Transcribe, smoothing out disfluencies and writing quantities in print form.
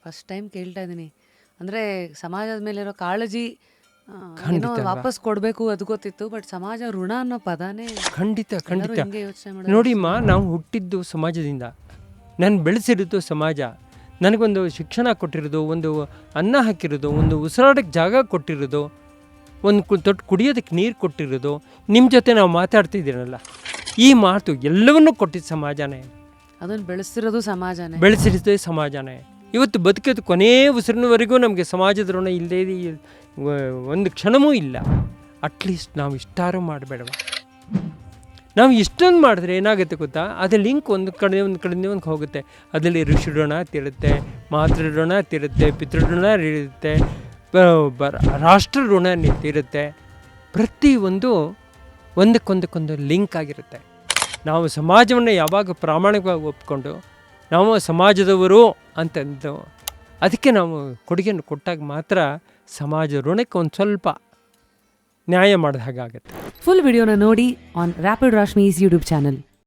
First time ಕೇಳ್ತಾ ಇದ್ದೀನಿ. ಅಂದರೆ ಸಮಾಜದ ಮೇಲಿರೋ ಕಾಳಜಿ ಏನೋ ಖಂಡಿತ ವಾಪಸ್ ಕೊಡಬೇಕು ಅದು ಗೊತ್ತಿತ್ತು, ಬಟ್ ಸಮಾಜ ಋಣ ಅನ್ನೋ ಪದನೇ ಖಂಡಿತ ಎಲ್ಲರೂ ಖಂಡಿತ ಹಿಂಗೆ ಯೋಚನೆ ಮಾಡೋದು. ನೋಡಿಮ್ಮ, ನಾವು ಹುಟ್ಟಿದ್ದು ಸಮಾಜದಿಂದ, ನಾನು ಬೆಳೆಸಿರೋದು ಸಮಾಜ, ನನಗೊಂದು ಶಿಕ್ಷಣ ಕೊಟ್ಟಿರೋದು, ಒಂದು ಅನ್ನ ಹಾಕಿರೋದು, ಒಂದು ಉಸಿರಾಡೋಕ್ಕೆ ಜಾಗ ಕೊಟ್ಟಿರೋದು, ಒಂದು ತೊಟ್ಟು ಕುಡಿಯೋದಕ್ಕೆ ನೀರು ಕೊಟ್ಟಿರೋದು, ನಿಮ್ಮ ಜೊತೆ ನಾವು ಮಾತಾಡ್ತಿದ್ದೀರಲ್ಲ, ಈ ಮಾತು ಎಲ್ಲವನ್ನೂ ಕೊಟ್ಟಿದ್ದು ಸಮಾಜನೇ, ಅದನ್ನು ಬೆಳೆಸ್ತಿರೋದು ಸಮಾಜನೇ. ಬೆಳೆಸಿರೋದೇ ಸಮಾಜನೇ. ಇವತ್ತು ಬದುಕೋದು ಕೊನೆಯ ಉಸಿರಿನವರೆಗೂ ನಮಗೆ ಸಮಾಜದ ಋಣ ಇಲ್ಲದೇ ಒಂದು ಕ್ಷಣವೂ ಇಲ್ಲ. ಅಟ್ಲೀಸ್ಟ್ ನಾವು ಇಷ್ಟಾರು ಮಾಡಬೇಡವ. ನಾವು ಇಷ್ಟೊಂದು ಮಾಡಿದ್ರೆ ಏನಾಗುತ್ತೆ ಗೊತ್ತಾ, ಅದು ಲಿಂಕ್ ಒಂದು ಕಡೆಯಿಂದ ಒಂದು ಹೋಗುತ್ತೆ. ಅದರಲ್ಲಿ ಋಷಿ ಋಣ ತೀರುತ್ತೆ, ಮಾತೃ ಋಣ ತೀರುತ್ತೆ, ಪಿತೃಋಣ ಇರುತ್ತೆ, ರಾಷ್ಟ್ರ ಋಣ ತೀರುತ್ತೆ. ಪ್ರತಿಯೊಂದು ಒಂದಕ್ಕೊಂದಕ್ಕೊಂದು ಲಿಂಕ್ ಆಗಿರುತ್ತೆ. ನಾವು ಸಮಾಜವನ್ನು ಯಾವಾಗ ಪ್ರಾಮಾಣಿಕವಾಗಿ ಒಪ್ಕೊಂಡು ನಾವು ಸಮಾಜದವರು ಅಂತಂದು ಅದಕ್ಕೆ ನಾವು ಕೊಡುಗೆಯನ್ನು ಕೊಟ್ಟಾಗ ಮಾತ್ರ ಸಮಾಜ ಋಣಕ್ಕೆ ಒಂದು ಸ್ವಲ್ಪ ನ್ಯಾಯ ಮಾಡಿದ ಹಾಗಾಗುತ್ತೆ. ಫುಲ್ ವಿಡಿಯೋನ ನೋಡಿ ಆನ್ ರ್ಯಾಪಿಡ್ ರಾಶ್ಮೀಸ್ ಯೂಟ್ಯೂಬ್ ಚಾನಲ್.